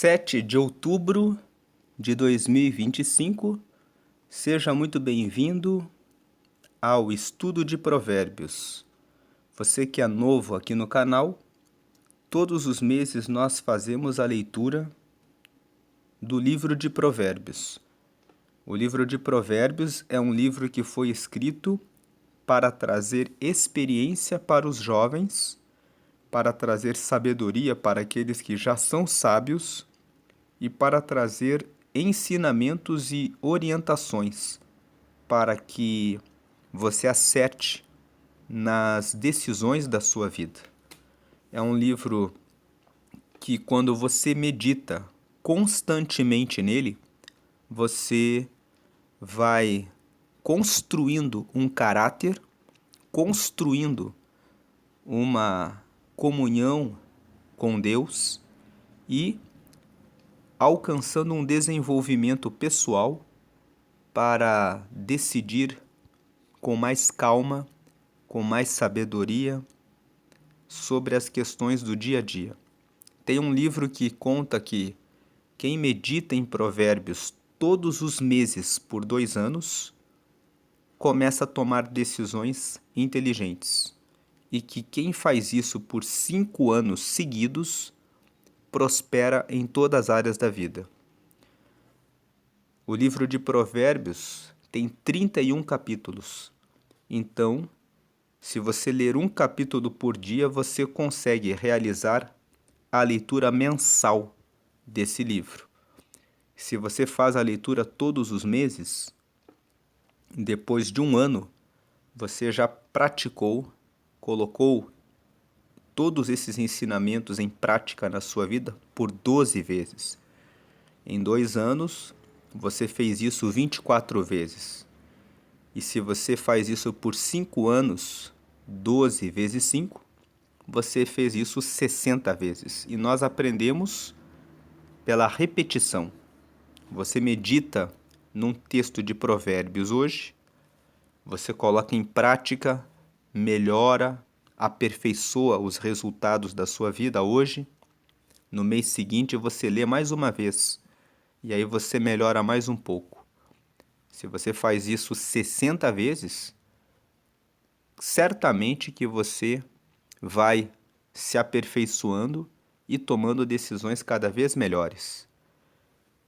7 de outubro de 2025, seja muito bem-vindo ao Estudo de Provérbios. Você que é novo aqui no canal, todos os meses nós fazemos a leitura do livro de Provérbios. O livro de Provérbios é um livro que foi escrito para trazer experiência para os jovens, para trazer sabedoria para aqueles que já são sábios e para trazer ensinamentos e orientações para que você acerte nas decisões da sua vida. É um livro que, quando você medita constantemente nele, você vai construindo um caráter, construindo uma comunhão com Deus e alcançando um desenvolvimento pessoal para decidir com mais calma, com mais sabedoria sobre as questões do dia a dia. Tem um livro que conta que quem medita em Provérbios todos os meses por 2 anos começa a tomar decisões inteligentes, e que quem faz isso por 5 anos seguidos prospera em todas as áreas da vida. O livro de Provérbios tem 31 capítulos. Então, se você ler um capítulo por dia, você consegue realizar a leitura mensal desse livro. Se você faz a leitura todos os meses, depois de 1 ano, você já praticou, colocou todos esses ensinamentos em prática na sua vida por 12 vezes. Em 2 anos, você fez isso 24 vezes. E se você faz isso por 5 anos, 12 vezes 5, você fez isso 60 vezes. E nós aprendemos pela repetição. Você medita num texto de Provérbios hoje, você coloca em prática, melhora, aperfeiçoa os resultados da sua vida hoje. No mês seguinte você lê mais uma vez, e aí você melhora mais um pouco. Se você faz isso 60 vezes, certamente que você vai se aperfeiçoando e tomando decisões cada vez melhores.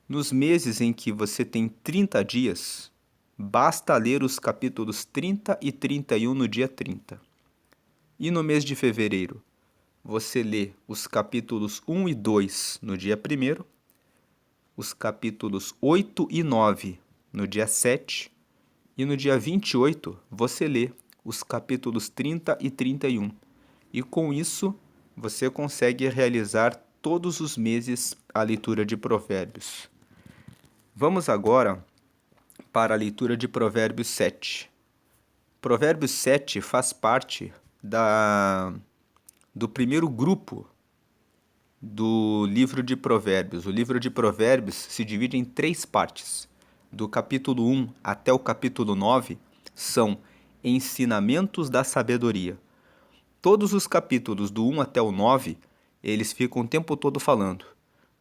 Nos meses em que você tem 30 dias, basta ler os capítulos 30 e 31 no dia 30. E no mês de fevereiro, você lê os capítulos 1 e 2 no dia 1º, os capítulos 8 e 9 no dia 7, e no dia 28 você lê os capítulos 30 e 31. E com isso, você consegue realizar todos os meses a leitura de Provérbios. Vamos agora para a leitura de Provérbios 7. Provérbios 7 faz parte do primeiro grupo do livro de Provérbios. O livro de Provérbios se divide em 3 partes. Do capítulo 1 até o capítulo 9 são ensinamentos da sabedoria. Todos os capítulos do 1 até o 9, eles ficam o tempo todo falando: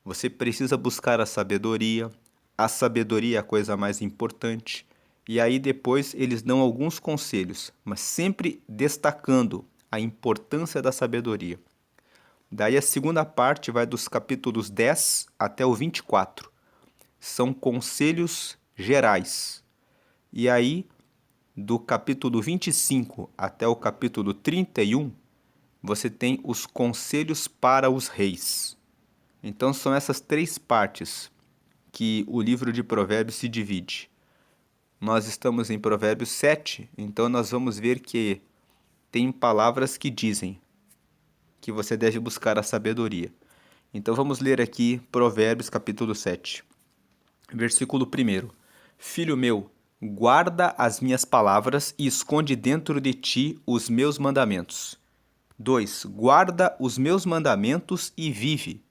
você precisa buscar a sabedoria é a coisa mais importante. E aí depois eles dão alguns conselhos, mas sempre destacando a importância da sabedoria. Daí a segunda parte vai dos capítulos 10 até o 24. São conselhos gerais. E aí, do capítulo 25 até o capítulo 31, você tem os conselhos para os reis. Então são essas 3 partes que o livro de Provérbios se divide. Nós estamos em Provérbios 7, então nós vamos ver que tem palavras que dizem que você deve buscar a sabedoria. Então vamos ler aqui Provérbios capítulo 7. Versículo 1. Filho meu, guarda as minhas palavras e esconde dentro de ti os meus mandamentos. 2. Guarda os meus mandamentos e vive,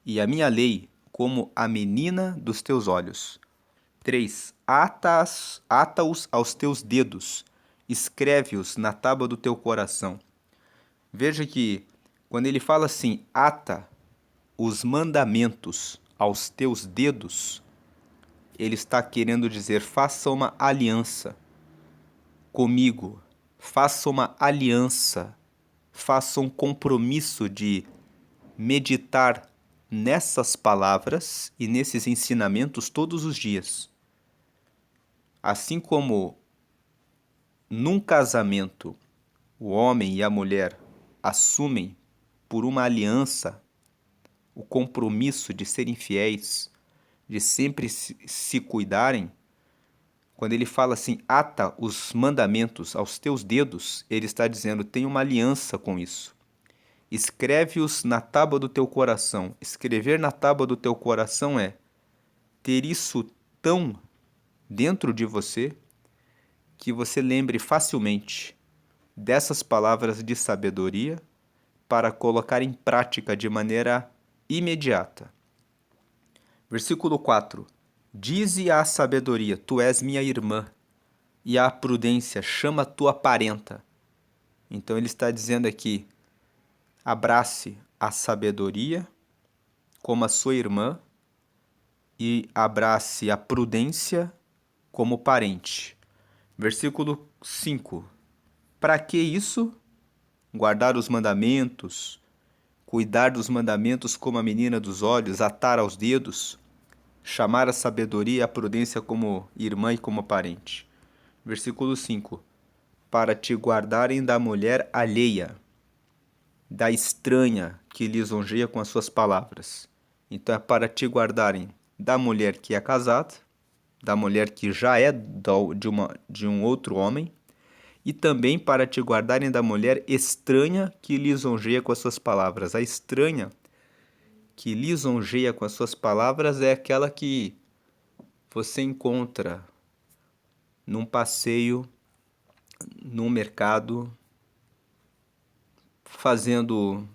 e a minha lei como a menina dos teus olhos. 3. Ata-os aos teus dedos, escreve-os na tábua do teu coração. Veja que quando ele fala assim, ata, os mandamentos aos teus dedos, ele está querendo dizer, faça uma aliança comigo, faça uma aliança, faça um compromisso de meditar nessas palavras e nesses ensinamentos todos os dias. Assim como num casamento o homem e a mulher assumem por uma aliança o compromisso de serem fiéis, de sempre se cuidarem, quando ele fala assim, ata os mandamentos aos teus dedos, ele está dizendo, tem uma aliança com isso. Escreve-os na tábua do teu coração. Escrever na tábua do teu coração é ter isso tão dentro de você que você lembre facilmente dessas palavras de sabedoria para colocar em prática de maneira imediata. Versículo 4. Dize à sabedoria, tu és minha irmã, e à prudência, chama tua parenta. Então ele está dizendo aqui, abrace a sabedoria como a sua irmã e abrace a prudência como parente. Versículo 5. Para que isso? Guardar os mandamentos, cuidar dos mandamentos como a menina dos olhos, atar aos dedos, chamar a sabedoria e a prudência como irmã e como parente. Versículo 5. Para te guardarem da mulher alheia, da estranha que lisonjeia com as suas palavras. Então é para te guardarem da mulher que é casada, da mulher que já é de um outro homem, e também para te guardarem da mulher estranha que lisonjeia com as suas palavras. A estranha que lisonjeia com as suas palavras é aquela que você encontra num passeio, num mercado, fazendo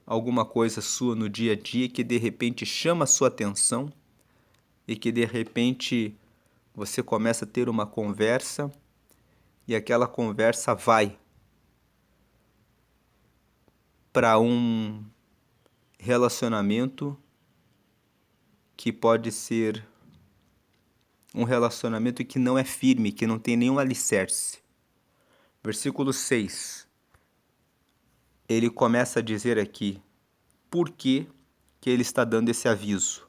alguma coisa sua no dia a dia que de repente chama a sua atenção e que de repente você começa a ter uma conversa e aquela conversa vai para um relacionamento que pode ser um relacionamento que não é firme, que não tem nenhum alicerce. Versículo 6. Ele começa a dizer aqui por que ele está dando esse aviso.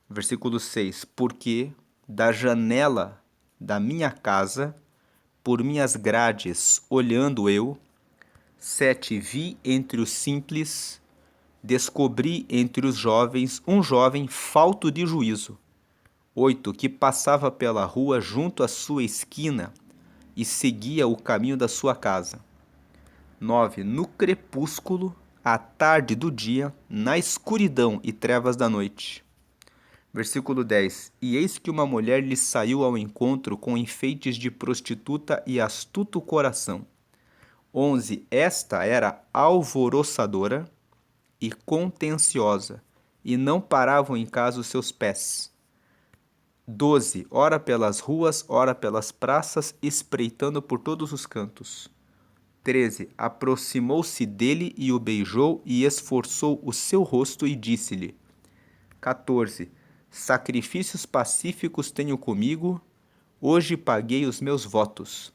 Versículo 6. Porque da janela da minha casa, por minhas grades, olhando eu, 7. Vi entre os simples, descobri entre os jovens um jovem falto de juízo. 8. Que passava pela rua junto à sua esquina e seguia o caminho da sua casa. 9. No crepúsculo, à tarde do dia, na escuridão e trevas da noite. Versículo 10. E eis que uma mulher lhe saiu ao encontro com enfeites de prostituta e astuto coração. 11. Esta era alvoroçadora e contenciosa, e não paravam em casa os seus pés. 12. Ora pelas ruas, ora pelas praças, espreitando por todos os cantos. 13. Aproximou-se dele e o beijou e esforçou o seu rosto e disse-lhe. 14. Sacrifícios pacíficos tenho comigo, hoje paguei os meus votos.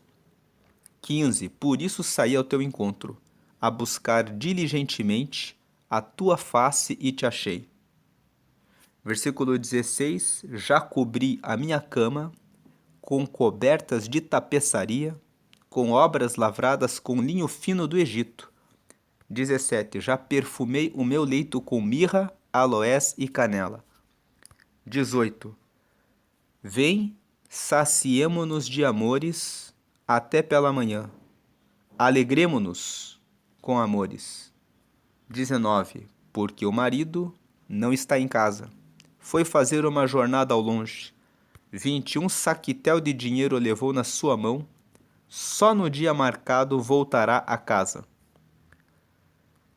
15. Por isso saí ao teu encontro, a buscar diligentemente a tua face e te achei. Versículo 16. Já cobri a minha cama com cobertas de tapeçaria, com obras lavradas com linho fino do Egito. 17. Já perfumei o meu leito com mirra, aloés e canela. 18. Vem, saciemo-nos de amores até pela manhã. Alegremo-nos com amores. 19. Porque o marido não está em casa. Foi fazer uma jornada ao longe. 20. Um saquitel de dinheiro levou na sua mão. Só no dia marcado voltará a casa.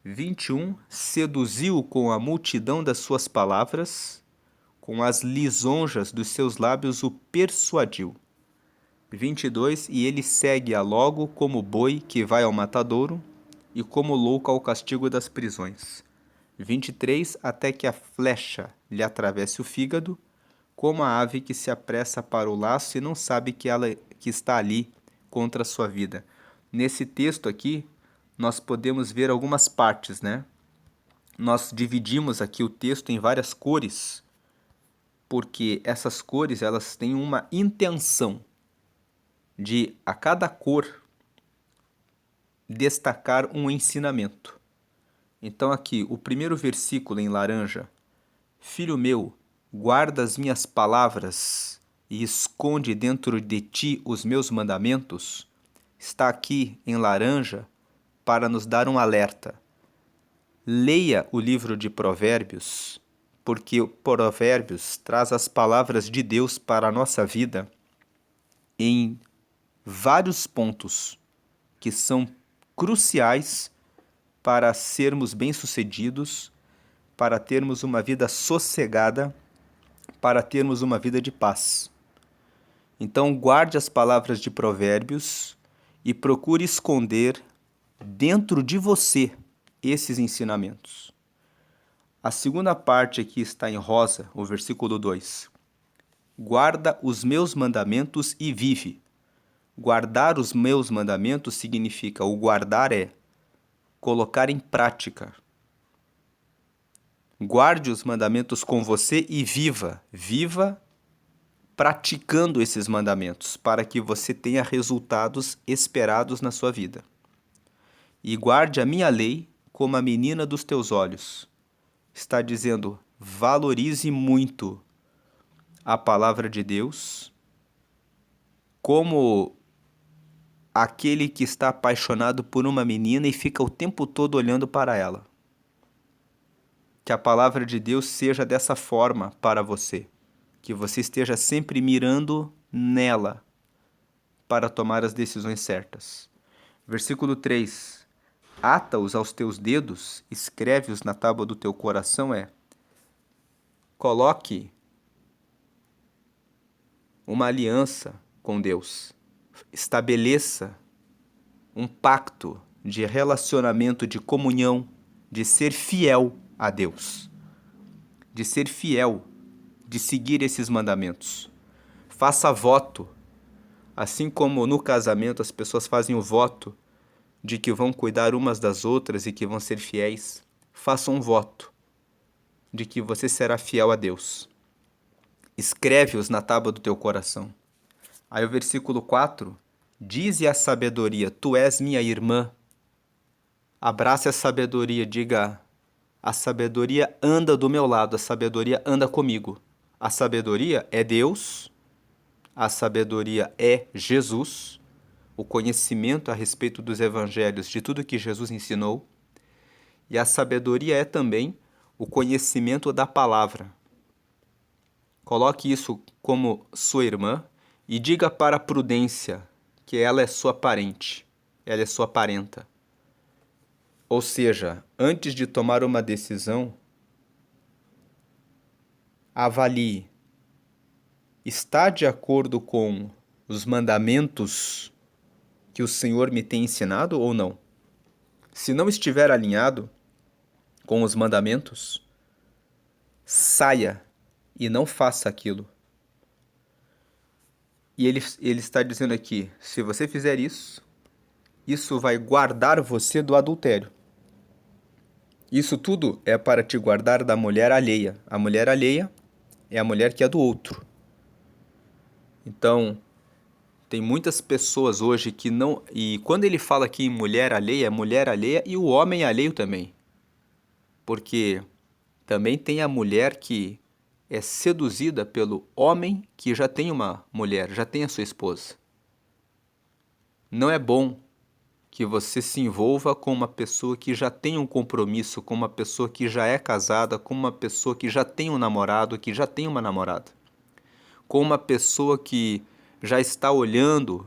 21. Seduziu com a multidão das suas palavras, com as lisonjas dos seus lábios o persuadiu. 22. E ele segue-a logo como boi que vai ao matadouro e como louco ao castigo das prisões. 23, até que a flecha lhe atravesse o fígado, como a ave que se apressa para o laço e não sabe que está ali contra a sua vida. Nesse texto aqui, nós podemos ver algumas partes, né? Nós dividimos aqui o texto em várias cores, porque essas cores elas têm uma intenção de, a cada cor, destacar um ensinamento. Então aqui, o primeiro versículo em laranja: Filho meu, guarda as minhas palavras e esconde dentro de ti os meus mandamentos, está aqui em laranja para nos dar um alerta. Leia o livro de Provérbios, porque o Provérbios traz as palavras de Deus para a nossa vida em vários pontos que são cruciais para sermos bem-sucedidos, para termos uma vida sossegada, para termos uma vida de paz. Então, guarde as palavras de Provérbios e procure esconder dentro de você esses ensinamentos. A segunda parte aqui está em rosa, o versículo 2. Guarda os meus mandamentos e vive. Guardar os meus mandamentos significa, o guardar é colocar em prática. Guarde os mandamentos com você e viva. Viva praticando esses mandamentos, para que você tenha resultados esperados na sua vida. E guarde a minha lei como a menina dos teus olhos. Está dizendo, valorize muito a palavra de Deus como aquele que está apaixonado por uma menina e fica o tempo todo olhando para ela. Que a palavra de Deus seja dessa forma para você. Que você esteja sempre mirando nela para tomar as decisões certas. Versículo 3. Ata-os aos teus dedos, escreve-os na tábua do teu coração, coloque uma aliança com Deus. Estabeleça um pacto de relacionamento, de comunhão, de ser fiel a Deus. De ser fiel, de seguir esses mandamentos. Faça voto. Assim como no casamento as pessoas fazem o voto de que vão cuidar umas das outras e que vão ser fiéis, faça um voto de que você será fiel a Deus. Escreve-os na tábua do teu coração. Aí o versículo 4, dize a sabedoria, tu és minha irmã. Abrace a sabedoria, diga, a sabedoria anda do meu lado, a sabedoria anda comigo. A sabedoria é Deus, a sabedoria é Jesus, o conhecimento a respeito dos evangelhos, de tudo que Jesus ensinou, e a sabedoria é também o conhecimento da palavra. Coloque isso como sua irmã e diga para a Prudência que ela é sua parente, ela é sua parenta. Ou seja, antes de tomar uma decisão, avalie, está de acordo com os mandamentos que o Senhor me tem ensinado ou não? Se não estiver alinhado com os mandamentos, saia e não faça aquilo. E ele está dizendo aqui, se você fizer isso, isso vai guardar você do adultério. Isso tudo é para te guardar da mulher alheia. A mulher alheia é a mulher que é do outro. Então, tem muitas pessoas hoje que não... E quando ele fala aqui em mulher alheia, é mulher alheia e o homem alheio também. Porque também tem a mulher que é seduzida pelo homem que já tem uma mulher, já tem a sua esposa. Não é bom que você se envolva com uma pessoa que já tem um compromisso, com uma pessoa que já é casada, com uma pessoa que já tem um namorado, que já tem uma namorada. Com uma pessoa que já está olhando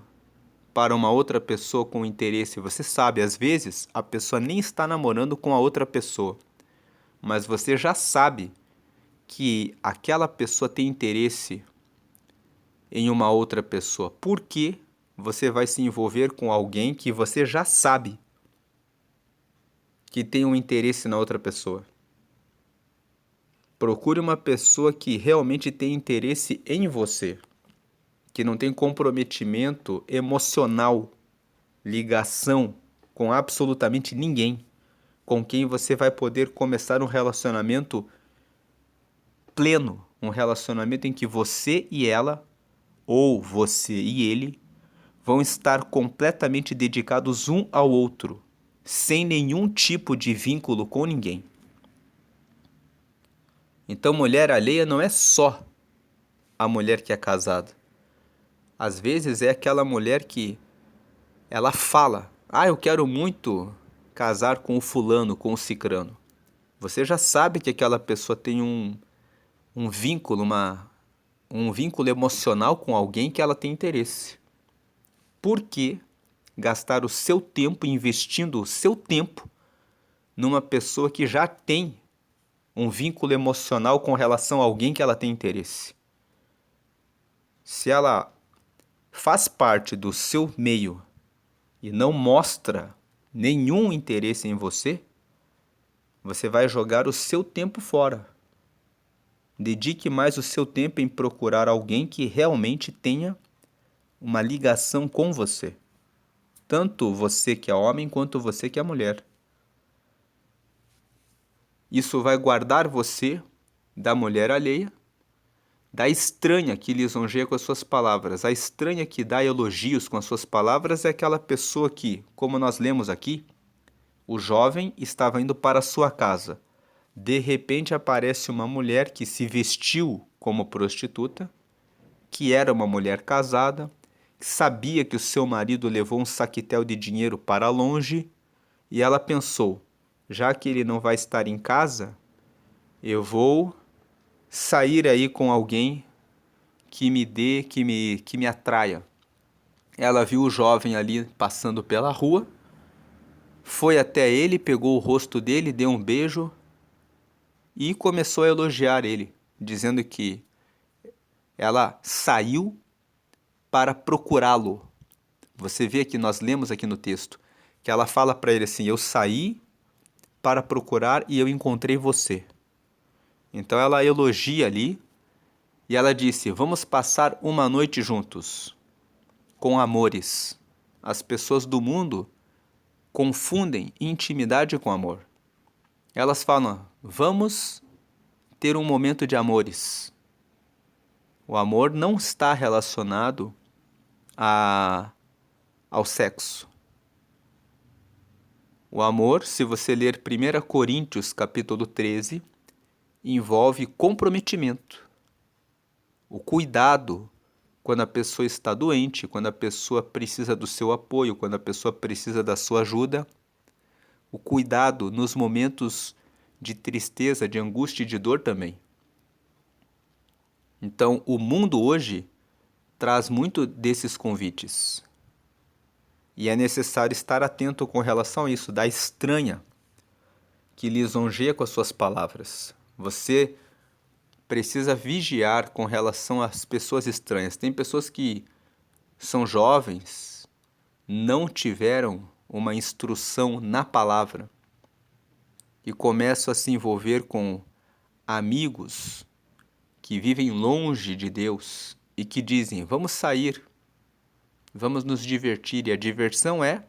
para uma outra pessoa com interesse. Você sabe, às vezes, a pessoa nem está namorando com a outra pessoa, mas você já sabe que aquela pessoa tem interesse em uma outra pessoa. Por que você vai se envolver com alguém que você já sabe que tem um interesse na outra pessoa? Procure uma pessoa que realmente tem interesse em você, que não tem comprometimento emocional, ligação com absolutamente ninguém, com quem você vai poder começar um relacionamento pleno, um relacionamento em que você e ela, ou você e ele, vão estar completamente dedicados um ao outro, sem nenhum tipo de vínculo com ninguém. Então, mulher alheia não é só a mulher que é casada. Às vezes é aquela mulher que ela fala: "Ah, eu quero muito casar com o fulano, com o cicrano". Você já sabe que aquela pessoa tem um vínculo, um vínculo emocional com alguém que ela tem interesse. Por que gastar o seu tempo investindo o seu tempo numa pessoa que já tem um vínculo emocional com relação a alguém que ela tem interesse? Se ela faz parte do seu meio e não mostra nenhum interesse em você, você vai jogar o seu tempo fora. Dedique mais o seu tempo em procurar alguém que realmente tenha uma ligação com você. Tanto você que é homem quanto você que é mulher. Isso vai guardar você da mulher alheia, da estranha que lisonjeia com as suas palavras. A estranha que dá elogios com as suas palavras é aquela pessoa que, como nós lemos aqui, o jovem estava indo para a sua casa. De repente aparece uma mulher que se vestiu como prostituta, que era uma mulher casada, que sabia que o seu marido levou um saquetel de dinheiro para longe, e ela pensou: já que ele não vai estar em casa, eu vou sair aí com alguém que me dê, que me atraia. Ela viu o jovem ali passando pela rua, foi até ele, pegou o rosto dele, deu um beijo e começou a elogiar ele, dizendo que ela saiu para procurá-lo. Você vê que nós lemos aqui no texto que ela fala para ele assim: eu saí para procurar e eu encontrei você. Então ela elogia ali e ela disse: vamos passar uma noite juntos, com amores. As pessoas do mundo confundem intimidade com amor. Elas falam: vamos ter um momento de amores. O amor não está relacionado ao sexo. O amor, se você ler 1 Coríntios capítulo 13, envolve comprometimento. O cuidado quando a pessoa está doente, quando a pessoa precisa do seu apoio, quando a pessoa precisa da sua ajuda. O cuidado nos momentos de tristeza, de angústia e de dor também. Então, o mundo hoje traz muito desses convites. E é necessário estar atento com relação a isso, da estranha que lisonjeia com as suas palavras. Você precisa vigiar com relação às pessoas estranhas. Tem pessoas que são jovens, não tiveram uma instrução na palavra e começam a se envolver com amigos que vivem longe de Deus e que dizem: vamos sair, vamos nos divertir. E a diversão é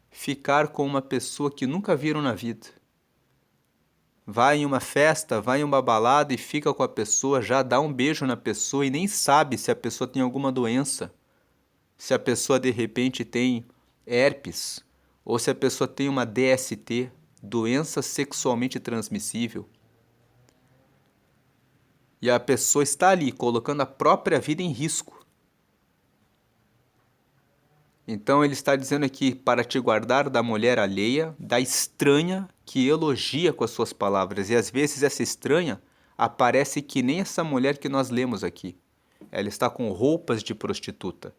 ficar com uma pessoa que nunca viram na vida. Vai em uma festa, vai em uma balada e fica com a pessoa, já dá um beijo na pessoa e nem sabe se a pessoa tem alguma doença. Se a pessoa de repente tem herpes, ou se a pessoa tem uma DST, doença sexualmente transmissível. E a pessoa está ali colocando a própria vida em risco. Então ele está dizendo aqui para te guardar da mulher alheia, da estranha que elogia com as suas palavras. E às vezes essa estranha aparece que nem essa mulher que nós lemos aqui. Ela está com roupas de prostituta.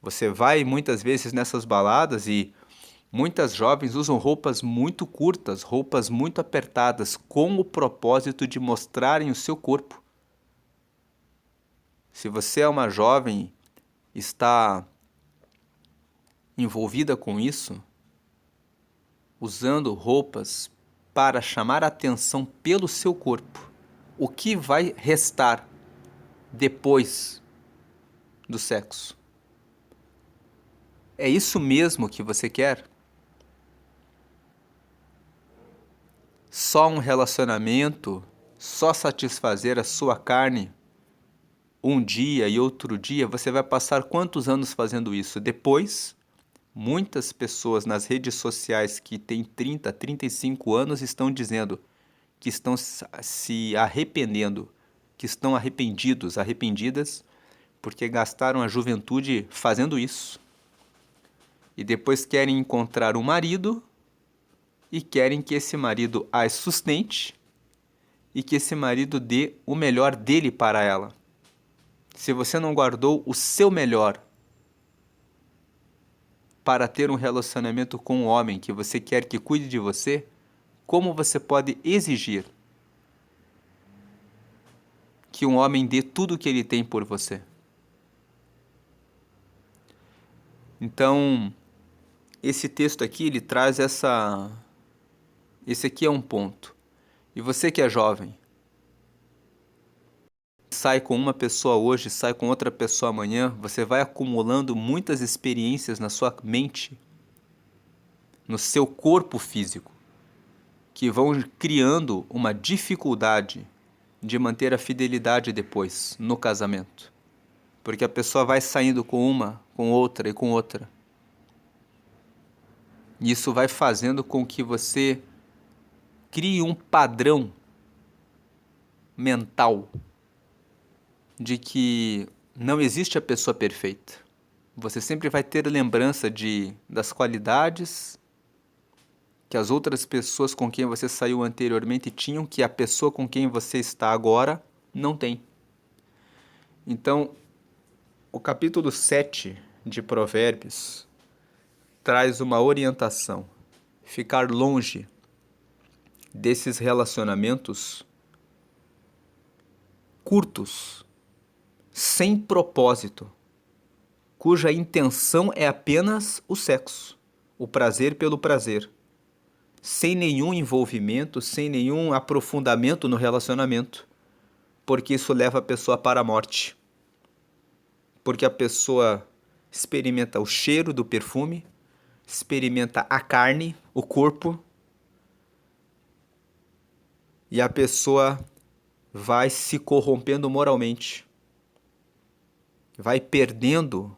Você vai muitas vezes nessas baladas e muitas jovens usam roupas muito curtas, roupas muito apertadas, com o propósito de mostrarem o seu corpo. Se você é uma jovem, está envolvida com isso, usando roupas para chamar a atenção pelo seu corpo, o que vai restar depois do sexo? É isso mesmo que você quer? Só um relacionamento? Só satisfazer a sua carne? Um dia e outro dia? Você vai passar quantos anos fazendo isso? Depois, muitas pessoas nas redes sociais que têm 30, 35 anos estão dizendo que estão se arrependendo, que estão arrependidos, arrependidas, porque gastaram a juventude fazendo isso. E depois querem encontrar um marido e querem que esse marido as sustente e que esse marido dê o melhor dele para ela. Se você não guardou o seu melhor para ter um relacionamento com um homem que você quer que cuide de você, como você pode exigir que um homem dê tudo o que ele tem por você? Então, esse texto aqui, ele traz esse aqui é um ponto. E você que é jovem, sai com uma pessoa hoje, sai com outra pessoa amanhã, você vai acumulando muitas experiências na sua mente, no seu corpo físico, que vão criando uma dificuldade de manter a fidelidade depois, no casamento. Porque a pessoa vai saindo com uma, com outra e com outra. E isso vai fazendo com que você crie um padrão mental de que não existe a pessoa perfeita. Você sempre vai ter lembrança das qualidades que as outras pessoas com quem você saiu anteriormente tinham, que a pessoa com quem você está agora não tem. Então, o capítulo 7 de Provérbios traz uma orientação: ficar longe desses relacionamentos curtos, sem propósito, cuja intenção é apenas o sexo, o prazer pelo prazer, sem nenhum envolvimento, sem nenhum aprofundamento no relacionamento, porque isso leva a pessoa para a morte. Porque a pessoa experimenta o cheiro do perfume, experimenta a carne, o corpo, e a pessoa vai se corrompendo moralmente, vai perdendo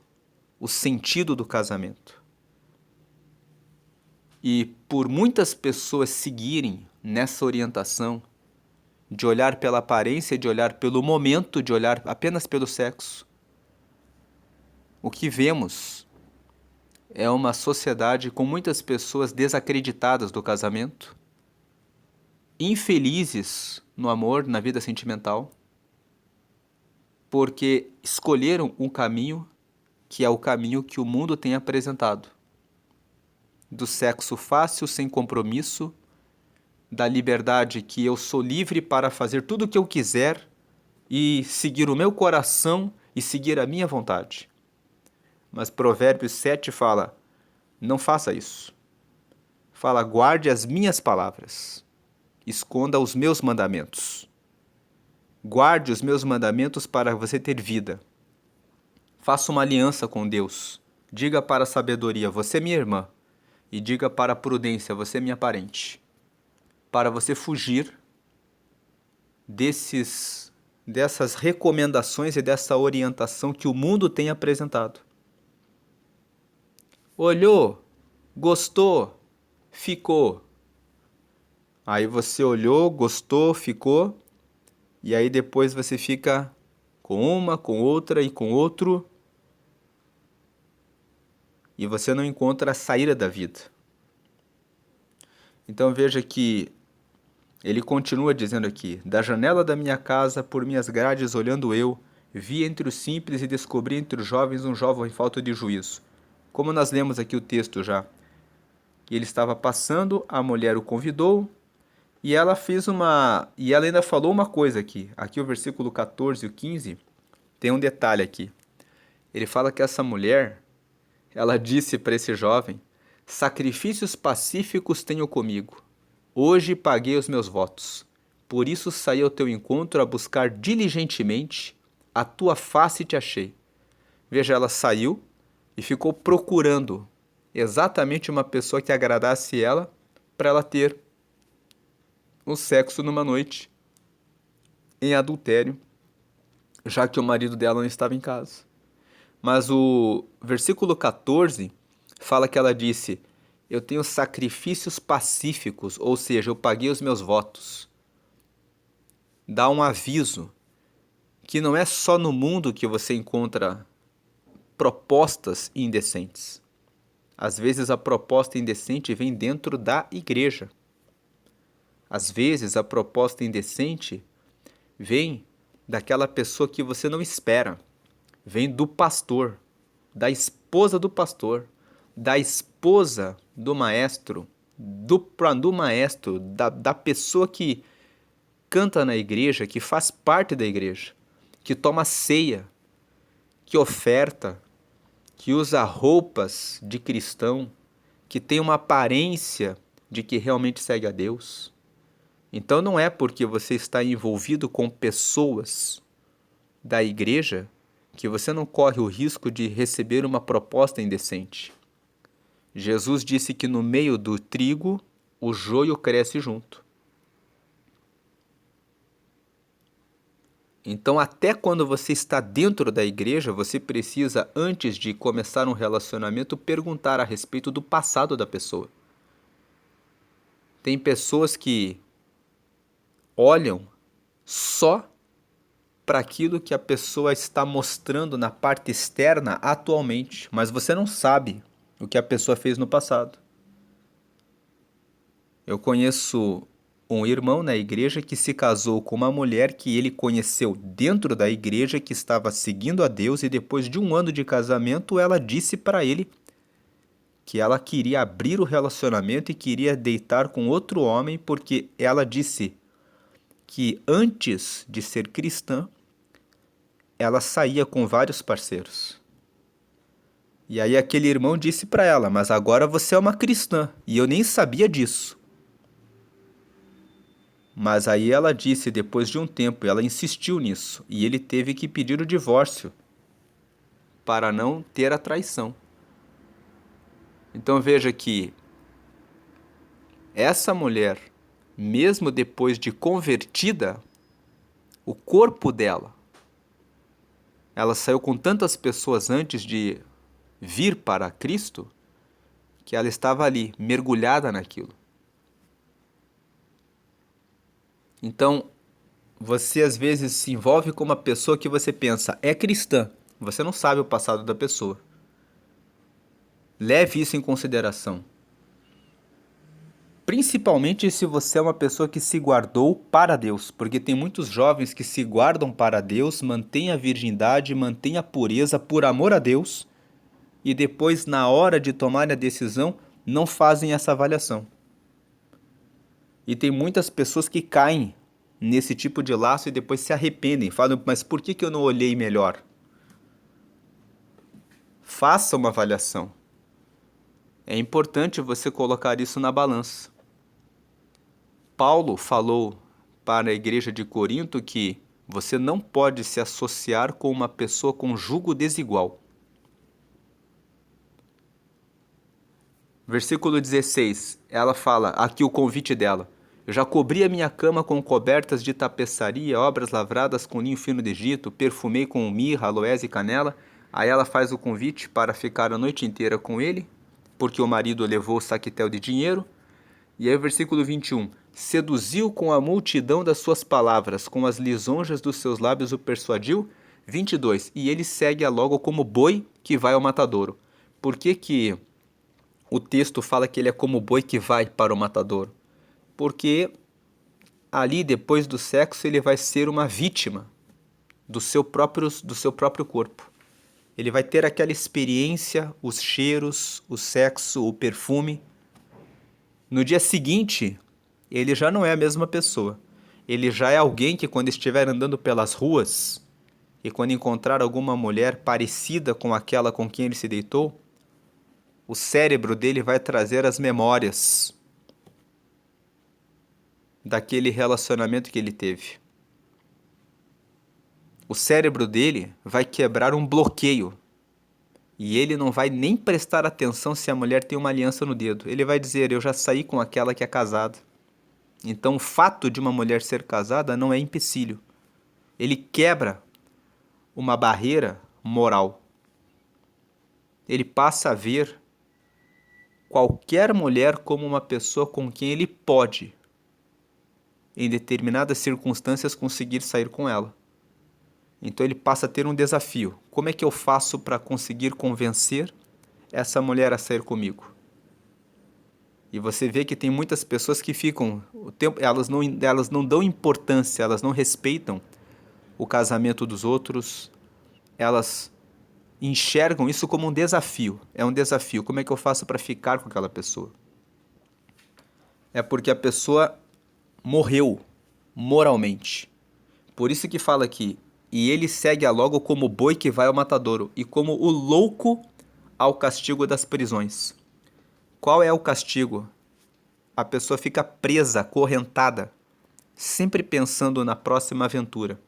o sentido do casamento. E por muitas pessoas seguirem nessa orientação de olhar pela aparência, de olhar pelo momento, de olhar apenas pelo sexo, o que vemos é uma sociedade com muitas pessoas desacreditadas do casamento, infelizes no amor, na vida sentimental, porque escolheram um caminho que é o caminho que o mundo tem apresentado. Do sexo fácil, sem compromisso, da liberdade que eu sou livre para fazer tudo o que eu quiser e seguir o meu coração e seguir a minha vontade. Mas Provérbios 7 fala: não faça isso. Fala: guarde as minhas palavras, esconda os meus mandamentos. Guarde os meus mandamentos para você ter vida. Faça uma aliança com Deus. Diga para a sabedoria: você é minha irmã. E diga para a prudência: você é minha parente. Para você fugir dessas recomendações e dessa orientação que o mundo tem apresentado. Olhou, gostou, ficou. Aí você olhou, gostou, ficou, e aí depois você fica com uma, com outra e com outro, e você não encontra a saída da vida. Então veja que ele continua dizendo aqui: da janela da minha casa, por minhas grades olhando eu, vi entre os simples e descobri entre os jovens um jovem falto de juízo. Como nós lemos aqui o texto já, que ele estava passando, a mulher o convidou, e ela ainda falou uma coisa aqui. Aqui o versículo 14 e o 15, tem um detalhe aqui. Ele fala que essa mulher, ela disse para esse jovem: sacrifícios pacíficos tenho comigo. Hoje paguei os meus votos. Por isso saí ao teu encontro a buscar diligentemente, a tua face te achei. Veja, ela saiu e ficou procurando exatamente uma pessoa que agradasse ela para ela ter o sexo numa noite em adultério, já que o marido dela não estava em casa. Mas o versículo 14 fala que ela disse: eu tenho sacrifícios pacíficos, ou seja, eu paguei os meus votos. Dá um aviso que não é só no mundo que você encontra propostas indecentes. Às vezes a proposta indecente vem dentro da igreja. Às vezes a proposta indecente vem daquela pessoa que você não espera. Vem do pastor, da esposa do pastor, da esposa do maestro, do maestro, da pessoa que canta na igreja, que faz parte da igreja, que toma ceia, que oferta, que usa roupas de cristão, que tem uma aparência de que realmente segue a Deus. Então não é porque você está envolvido com pessoas da igreja que você não corre o risco de receber uma proposta indecente. Jesus disse que no meio do trigo o joio cresce junto. Então, até quando você está dentro da igreja, você precisa, antes de começar um relacionamento, perguntar a respeito do passado da pessoa. Tem pessoas que olham só para aquilo que a pessoa está mostrando na parte externa atualmente, mas você não sabe o que a pessoa fez no passado. Eu conheço um irmão na igreja que se casou com uma mulher que ele conheceu dentro da igreja, que estava seguindo a Deus, e depois de um ano de casamento ela disse para ele que ela queria abrir o relacionamento e queria deitar com outro homem, porque ela disse que antes de ser cristã ela saía com vários parceiros. E aí aquele irmão disse para ela: mas agora você é uma cristã e eu nem sabia disso. Mas aí ela disse, depois de um tempo, ela insistiu nisso, e ele teve que pedir o divórcio para não ter a traição. Então veja que essa mulher, mesmo depois de convertida, o corpo dela, ela saiu com tantas pessoas antes de vir para Cristo, que ela estava ali, mergulhada naquilo. Então, você às vezes se envolve com uma pessoa que você pensa é cristã. Você não sabe o passado da pessoa. Leve isso em consideração. Principalmente se você é uma pessoa que se guardou para Deus, porque tem muitos jovens que se guardam para Deus, mantêm a virgindade, mantêm a pureza por amor a Deus, e depois, na hora de tomar a decisão, não fazem essa avaliação. E tem muitas pessoas que caem nesse tipo de laço e depois se arrependem, falam: mas por que eu não olhei melhor? Faça uma avaliação. É importante você colocar isso na balança. Paulo falou para a igreja de Corinto que você não pode se associar com uma pessoa com jugo desigual. Versículo 16, ela fala, aqui o convite dela: eu já cobri a minha cama com cobertas de tapeçaria, obras lavradas com linho fino do Egito, perfumei com mirra, aloés e canela. Aí ela faz o convite para ficar a noite inteira com ele, porque o marido levou o saquetel de dinheiro. E aí o versículo 21, seduziu com a multidão das suas palavras, com as lisonjas dos seus lábios o persuadiu. 22, e ele segue-a logo como boi que vai ao matadouro. Por que o texto fala que ele é como boi que vai para o matadouro? Porque ali, depois do sexo, ele vai ser uma vítima do seu próprio corpo. Ele vai ter aquela experiência, os cheiros, o sexo, o perfume. No dia seguinte, ele já não é a mesma pessoa. Ele já é alguém que, quando estiver andando pelas ruas e quando encontrar alguma mulher parecida com aquela com quem ele se deitou, o cérebro dele vai trazer as memórias. daquele relacionamento que ele teve. O cérebro dele vai quebrar um bloqueio. E ele não vai nem prestar atenção se a mulher tem uma aliança no dedo. Ele vai dizer, eu já saí com aquela que é casada. Então o fato de uma mulher ser casada não é empecilho. Ele quebra uma barreira moral. Ele passa a ver qualquer mulher como uma pessoa com quem ele pode, em determinadas circunstâncias, conseguir sair com ela. Então ele passa a ter um desafio. Como é que eu faço para conseguir convencer essa mulher a sair comigo? E você vê que tem muitas pessoas que ficam o tempo, elas não dão importância, elas não respeitam o casamento dos outros, elas enxergam isso como um desafio. É um desafio. Como é que eu faço para ficar com aquela pessoa? É porque a pessoa morreu moralmente. Por isso que fala aqui, e ele segue logo como boi que vai ao matadouro, e como o louco ao castigo das prisões. Qual é o castigo? A pessoa fica presa, acorrentada, sempre pensando na próxima aventura.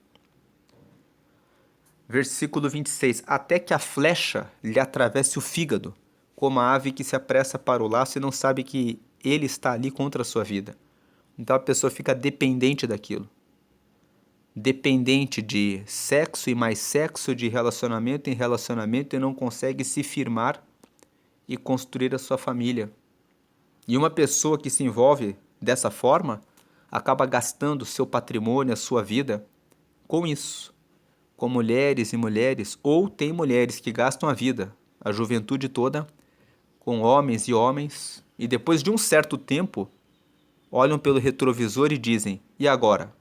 Versículo 26. Até que a flecha lhe atravesse o fígado, como a ave que se apressa para o laço e não sabe que ele está ali contra a sua vida. Então a pessoa fica dependente daquilo. Dependente de sexo e mais sexo, de relacionamento em relacionamento, e não consegue se firmar e construir a sua família. E uma pessoa que se envolve dessa forma acaba gastando seu patrimônio, a sua vida com isso, com mulheres e mulheres, ou tem mulheres que gastam a vida, a juventude toda, com homens e homens, e depois de um certo tempo olham pelo retrovisor e dizem, e agora?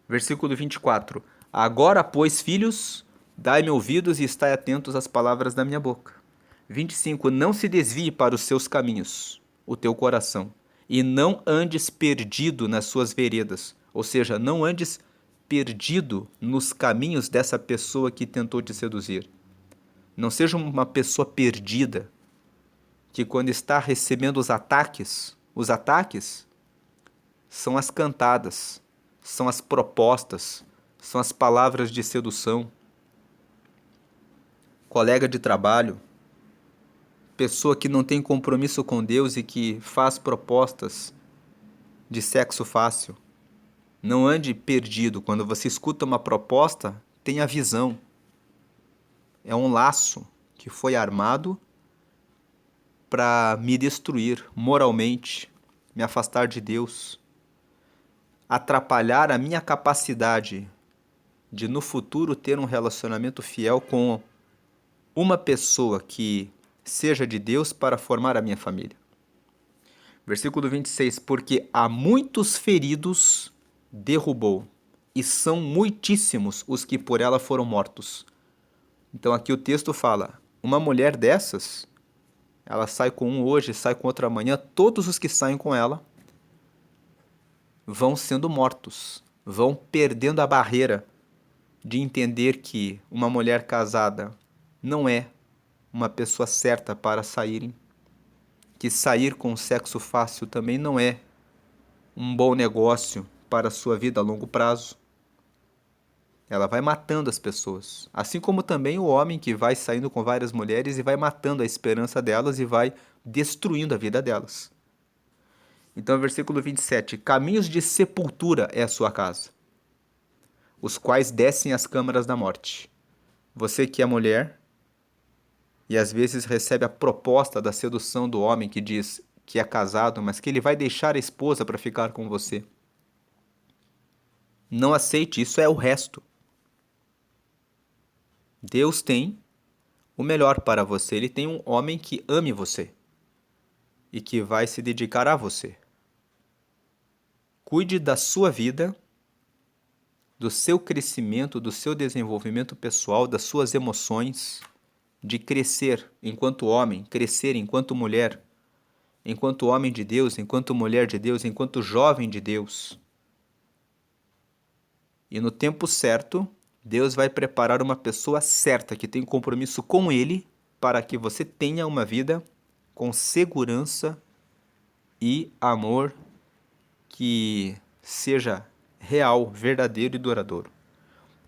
Versículo 24. Agora, pois, filhos, dai-me ouvidos e estai atentos às palavras da minha boca. 25. Não se desvie para os seus caminhos, o teu coração, e não andes perdido nas suas veredas. Ou seja, não andes perdido nos caminhos dessa pessoa que tentou te seduzir. Não seja uma pessoa perdida, que quando está recebendo os ataques são as cantadas, são as propostas, são as palavras de sedução. Colega de trabalho, pessoa que não tem compromisso com Deus e que faz propostas de sexo fácil. Não ande perdido. Quando você escuta uma proposta, tenha visão. É um laço que foi armado para me destruir moralmente, me afastar de Deus, atrapalhar a minha capacidade de no futuro ter um relacionamento fiel com uma pessoa que seja de Deus para formar a minha família. Versículo 26. Porque há muitos feridos derrubou, e são muitíssimos os que por ela foram mortos. Então aqui o texto fala, uma mulher dessas, ela sai com um hoje, sai com outro amanhã, todos os que saem com ela vão sendo mortos, vão perdendo a barreira de entender que uma mulher casada não é uma pessoa certa para saírem, que sair com sexo fácil também não é um bom negócio para a sua vida a longo prazo. Ela vai matando as pessoas, assim como também o homem que vai saindo com várias mulheres e vai matando a esperança delas e vai destruindo a vida delas. Então, versículo 27, caminhos de sepultura é a sua casa, os quais descem às câmaras da morte. Você que é mulher e às vezes recebe a proposta da sedução do homem que diz que é casado, mas que ele vai deixar a esposa para ficar com você. Não aceite, isso é o resto. Deus tem o melhor para você. Ele tem um homem que ame você e que vai se dedicar a você. Cuide da sua vida, do seu crescimento, do seu desenvolvimento pessoal, das suas emoções, de crescer enquanto homem, crescer enquanto mulher, enquanto homem de Deus, enquanto mulher de Deus, enquanto jovem de Deus. E no tempo certo, Deus vai preparar uma pessoa certa que tem compromisso com Ele para que você tenha uma vida com segurança e amor que seja real, verdadeiro e duradouro.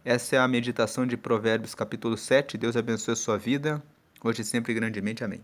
Essa é a meditação de Provérbios capítulo 7. Deus abençoe a sua vida, hoje e sempre grandemente. Amém.